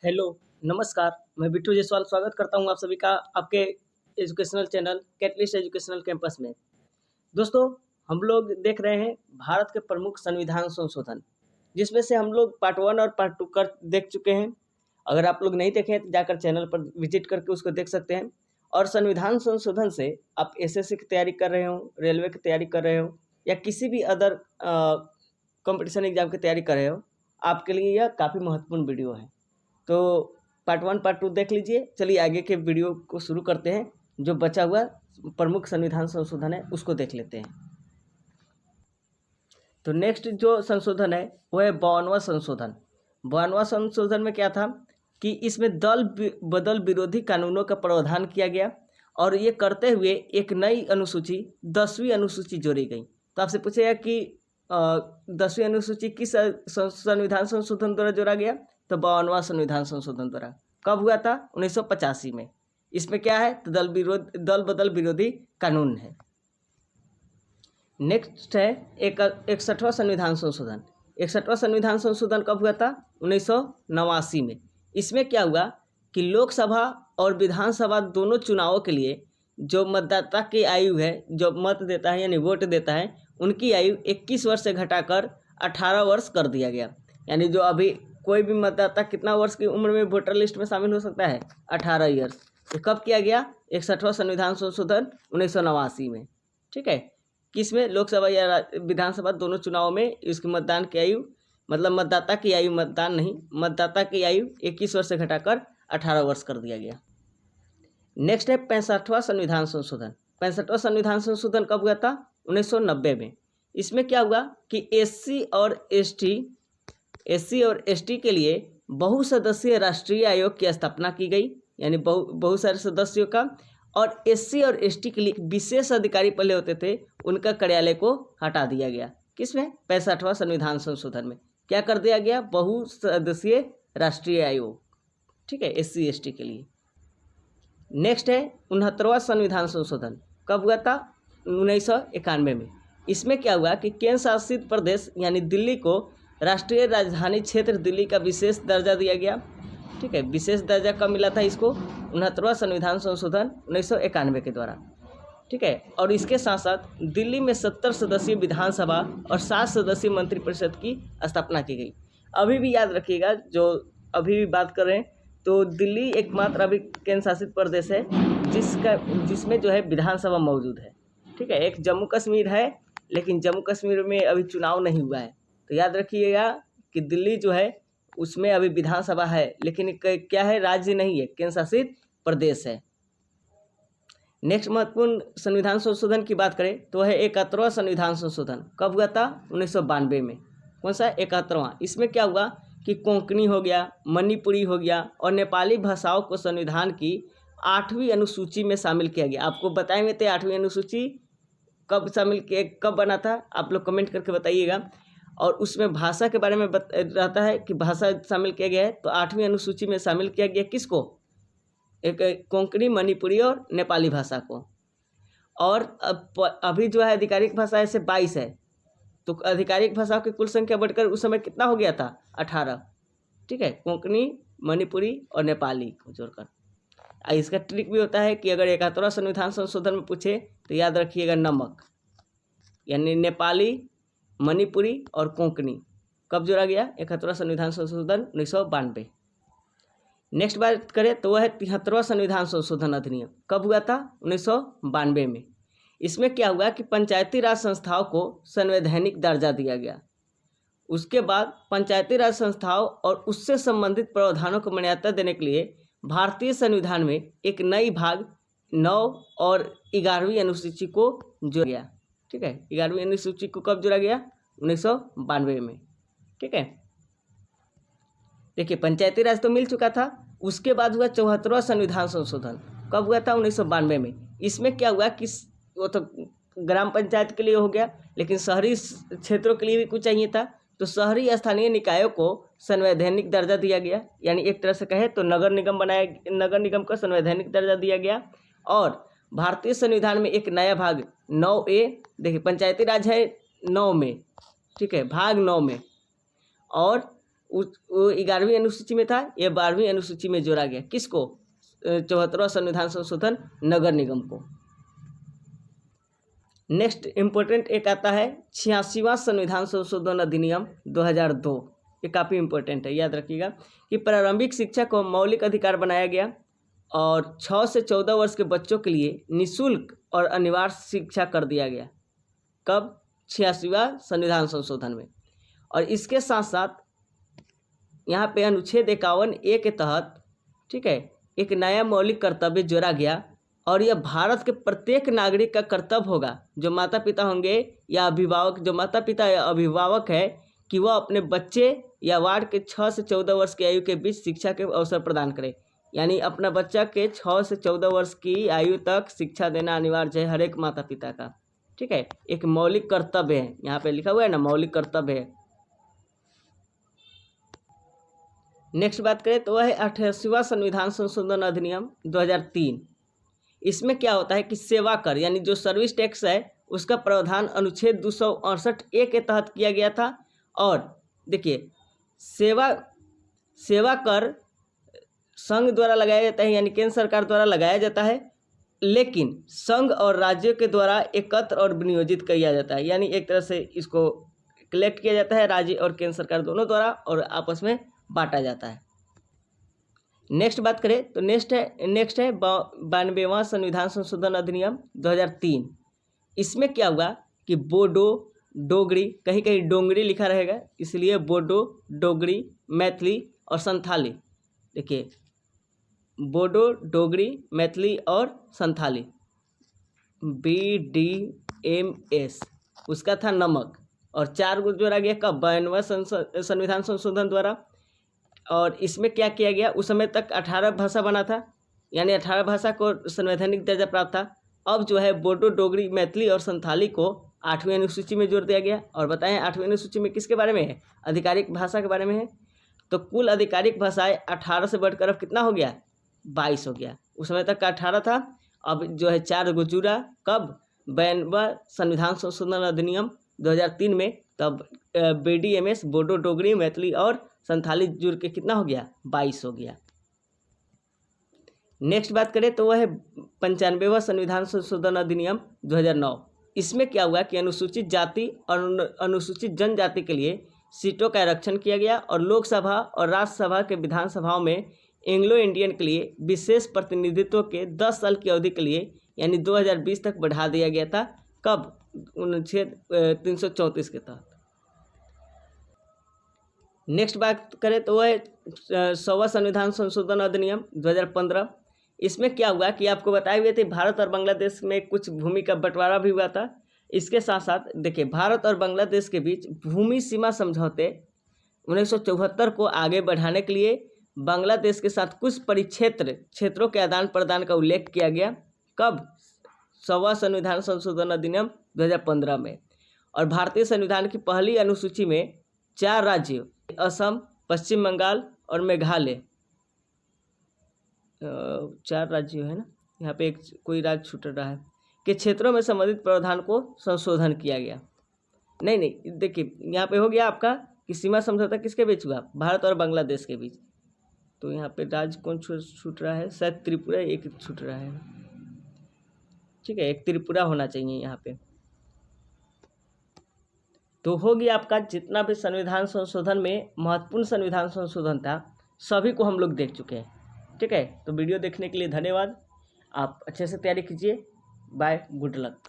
Hello, नमस्कार। मैं बिट्टू जायसवाल स्वागत करता हूँ आप सभी का आपके educational channel catalyst educational campus में। दोस्तों, हम लोग देख रहे हैं भारत के प्रमुख संविधान संशोधन, जिसमें से हम लोग पार्ट 1 और पार्ट 2 कर देख चुके हैं। अगर आप लोग नहीं देखे हैं तो जाकर चैनल पर विजिट करके उसको देख सकते हैं। और संविधान संशोधन से आप एसएससी की तैयारी कर रहे हो, रेलवे की तैयारी कर रहे हो या किसी भी अदर कॉम्पिटिशन एग्जाम की तैयारी कर रहे हो, आपके लिए यह काफ़ी महत्वपूर्ण वीडियो है। तो पार्ट 1 पार्ट 2 देख लीजिए। चलिए आगे के वीडियो को शुरू करते हैं। जो बचा हुआ प्रमुख संविधान संशोधन है उसको देख लेते हैं। तो नेक्स्ट जो संशोधन है वो है 52वां संशोधन। 52वां संशोधन में क्या था कि इसमें दल बदल विरोधी कानूनों का प्रावधान किया गया और ये करते हुए एक नई अनुसूची 10वीं अनुसूची जोड़ी गई। तो आपसे पूछेगा कि 10वीं अनुसूची किस संविधान संशोधन द्वारा जोड़ा गया? तो 52वां संविधान संशोधन द्वारा। कब हुआ था? 1985 में। इसमें क्या है? तो दल बदल विरोधी कानून है। नेक्स्ट है 61वां संविधान संशोधन। 61वां संविधान संशोधन कब हुआ था? 1989 में। इसमें क्या हुआ कि लोकसभा और विधानसभा दोनों चुनावों के लिए जो मतदाता की आयु है, जो मत देता है यानी वोट देता है, उनकी आयु 21 वर्ष से घटाकर 18 वर्ष कर दिया गया। यानी जो अभी कोई भी मतदाता कितना वर्ष की उम्र में वोटर लिस्ट में शामिल हो सकता है? 18 ईयर्स। तो कब किया गया? 61वां संविधान संशोधन 1989 में। ठीक है। किसमें? लोकसभा या विधानसभा दोनों चुनाव में इसकी मतदान की आयु, मतलब मतदाता की आयु, मतदान नहीं, मतदाता की आयु 21 वर्ष से घटाकर 18 वर्ष कर दिया गया। नेक्स्ट है 65वां संविधान संशोधन। 65वां संविधान संशोधन कब हुआ था? 1990 में। इसमें क्या हुआ कि एससी और एसटी के लिए बहुसदस्यीय राष्ट्रीय आयोग की स्थापना की गई, यानी बहुत सारे सदस्यों का। और एससी और एसटी के लिए विशेष अधिकारी पहले होते थे, उनका कार्यालय को हटा दिया गया। किसमें? 65वां संविधान संशोधन में क्या कर दिया गया? बहुसदस्यीय राष्ट्रीय आयोग। ठीक है, एससी एसटी के लिए। नेक्स्ट है 69वां संविधान संशोधन। कब हुआ था? 1991 में। इसमें क्या हुआ कि केंद्र शासित प्रदेश यानी दिल्ली को राष्ट्रीय राजधानी क्षेत्र दिल्ली का विशेष दर्जा दिया गया। ठीक है, विशेष दर्जा कब मिला था इसको? 69वां संविधान संशोधन 1991 के द्वारा। ठीक है। और इसके साथ साथ दिल्ली में 70 सदस्यीय विधानसभा और 7 सदस्यीय मंत्रिपरिषद की स्थापना की गई। अभी भी याद रखिएगा, जो अभी भी बात कर रहे हैं, तो दिल्ली एकमात्र अभी केंद्र शासित प्रदेश है जिसमें जो है विधानसभा मौजूद है। ठीक है। एक जम्मू कश्मीर है, लेकिन जम्मू कश्मीर में अभी चुनाव नहीं हुआ है। तो याद रखिएगा कि दिल्ली जो है उसमें अभी विधानसभा है, लेकिन क्या है? राज्य नहीं है, केंद्र शासित प्रदेश है। नेक्स्ट महत्वपूर्ण संविधान संशोधन की बात करें तो है 71वां संविधान संशोधन। कब हुआ था? 1992 में। कौन सा? 71वां। इसमें क्या हुआ कि कोंकणी हो गया, मणिपुरी हो गया और नेपाली भाषाओं को संविधान की 8वीं अनुसूची में शामिल किया गया। आपको बताए थे 8वीं अनुसूची कब बना था? आप लोग कमेंट करके बताइएगा। और उसमें भाषा के बारे में रहता है कि भाषा शामिल किया गया है। तो 8वीं अनुसूची में शामिल किया गया किसको? एक कोंकणी, मणिपुरी और नेपाली भाषा को। और अभी जो है आधिकारिक भाषा ऐसे 22 है। तो आधिकारिक भाषाओं की कुल संख्या बढ़कर उस समय कितना हो गया था? 18। ठीक है, कोंकणी, मणिपुरी और नेपाली को जोड़कर। इसका ट्रिक भी होता है कि अगर 71वां संविधान संशोधन में पूछे तो याद रखिएगा नमक, यानी नेपाली, मणिपुरी और कोंकणी कब जोड़ा गया? 71वां संविधान संशोधन 1992। नेक्स्ट बात करें तो वह है 73वां संविधान संशोधन अधिनियम। कब हुआ था? 1992 में। इसमें क्या हुआ कि पंचायती राज संस्थाओं को संवैधानिक दर्जा दिया गया। उसके बाद पंचायती राज संस्थाओं और उससे संबंधित प्रावधानों को मान्यता देने के लिए भारतीय संविधान में एक नई भाग 9 और 11वीं अनुसूची को जोड़ा गया। ठीक है, 11वीं अनुसूची को कब जोड़ा गया? 1992 में। ठीक है। देखिए, पंचायती राज तो मिल चुका था। उसके बाद हुआ 74वां संविधान संशोधन। कब हुआ था? 1992 में। इसमें क्या हुआ कि वो तो ग्राम पंचायत के लिए हो गया, लेकिन शहरी क्षेत्रों के लिए भी कुछ चाहिए था। तो शहरी स्थानीय निकायों को संवैधानिक दर्जा दिया गया, यानी एक तरह से कहे तो नगर निगम को संवैधानिक दर्जा दिया गया। और भारतीय संविधान में एक नया भाग 9A, देखिए पंचायती राज है 9 में, ठीक है, भाग 9 में, और वो 11वीं अनुसूची में था, ये 12वीं अनुसूची में जोड़ा गया। किसको? 74वां संविधान संशोधन नगर निगम को। नेक्स्ट इम्पोर्टेंट एक आता है 86वां संविधान संशोधन अधिनियम 2002। ये काफ़ी इम्पोर्टेंट है, याद रखिएगा कि प्रारंभिक शिक्षा को मौलिक अधिकार बनाया गया और 6 से 14 वर्ष के बच्चों के लिए निःशुल्क और अनिवार्य शिक्षा कर दिया गया। कब? 86वां संविधान संशोधन में। और इसके साथ साथ यहाँ पे अनुच्छेद 51A के तहत, ठीक है, एक नया मौलिक कर्तव्य जोड़ा गया और यह भारत के प्रत्येक नागरिक का कर्तव्य होगा, जो माता पिता होंगे या अभिभावक, जो माता पिता या अभिभावक है, कि वह अपने बच्चे या वार्ड के 6 से 14 वर्ष की आयु के बीच शिक्षा के अवसर प्रदान करें। यानी अपना बच्चा के 6 से 14 वर्ष की आयु तक शिक्षा देना अनिवार्य है हर एक माता पिता का, ठीक है। एक मौलिक कर्तव्य है, यहाँ पे लिखा हुआ है ना, मौलिक कर्तव्य है। नेक्स्ट बात करें तो वह है 88वां संविधान संशोधन अधिनियम 2003। इसमें क्या होता है कि सेवा कर यानी जो सर्विस टैक्स है उसका प्रावधान अनुच्छेद 268A के तहत किया गया था। और देखिए, सेवा कर संघ द्वारा लगाया जाता है, यानी केंद्र सरकार द्वारा लगाया जाता है, लेकिन संघ और राज्यों के द्वारा एकत्र और विनियोजित किया जाता है। यानी एक तरह से इसको कलेक्ट किया जाता है राज्य और केंद्र सरकार दोनों द्वारा और आपस में बांटा जाता है। नेक्स्ट बात करें तो नेक्स्ट है 92वां संविधान संशोधन अधिनियम 2003। इसमें क्या हुआ कि बोडो, डोगरी, कहीं कहीं डोंगरी लिखा रहेगा, इसलिए बोडो, डोगरी, मैथिली और संथाली। देखिए, बोडो, डोगरी, मैथिली और संथाली, BDMS, उसका था नमक। और 4 को जोड़ा गया कब? 92वां संविधान संशोधन द्वारा। और इसमें क्या किया गया? उस समय तक 18 भाषा बना था, यानी 18 भाषा को संवैधानिक दर्जा प्राप्त था। अब जो है बोडो, डोगरी, मैथिली और संथाली को 8वीं अनुसूची में जोड़ दिया गया। और बताएं 8वीं अनुसूची में किसके बारे में है? आधिकारिक भाषा के बारे में है। तो कुल आधिकारिक भाषाएं 18 से बढ़कर अब कितना हो गया? 22 हो गया। उस समय तक का 18 था, अब जो है 4 को जुड़ा। कब? 92वां संविधान संशोधन अधिनियम 2003 में। तब BDMS, बोडो, डोगरी, मैथिली और संथाली जुड़ के कितना हो गया? 22 हो गया। नेक्स्ट बात करें तो वह है 95वां संविधान संशोधन अधिनियम 2009। इसमें क्या हुआ कि अनुसूचित जाति और अनुसूचित जनजाति के लिए सीटों का आरक्षण किया गया और लोकसभा और राज्यसभा के विधानसभाओं में एंग्लो इंडियन के लिए विशेष प्रतिनिधित्व के 10 साल की अवधि के लिए यानी 2020 तक बढ़ा दिया गया था। कब? अनुच्छेद 334 के तहत। नेक्स्ट बात करें तो वह 100वां संविधान संशोधन अधिनियम 2015। इसमें क्या हुआ कि आपको बताए हुए थे भारत और बांग्लादेश में कुछ भूमि का बंटवारा भी हुआ था। इसके साथ साथ देखिए, भारत और बांग्लादेश के बीच भूमि सीमा समझौते 1974 को आगे बढ़ाने के लिए बांग्लादेश के साथ कुछ क्षेत्रों के आदान प्रदान का उल्लेख किया गया। कब? 100वां संविधान संशोधन अधिनियम 2015 में। और भारतीय संविधान की पहली अनुसूची में 4 राज्यों असम, पश्चिम बंगाल और मेघालय, 4 राज्यों है ना, यहाँ पे एक कोई राज्य छूट रहा है, के क्षेत्रों में संबंधित प्रावधान को संशोधन किया गया। नहीं, देखिए यहाँ पे हो गया आपका कि सीमा समझौता किसके बीच हुआ? भारत और बांग्लादेश के बीच। तो यहाँ पे राज्य कौन छूट रहा है? शायद त्रिपुरा एक छूट रहा है, ठीक है, एक त्रिपुरा होना चाहिए यहाँ पे। तो हो गया आपका जितना भी संविधान संशोधन में महत्वपूर्ण संविधान संशोधन था सभी को हम लोग देख चुके हैं, ठीक है। तो वीडियो देखने के लिए धन्यवाद। आप अच्छे से तैयारी कीजिए। Bye, good luck.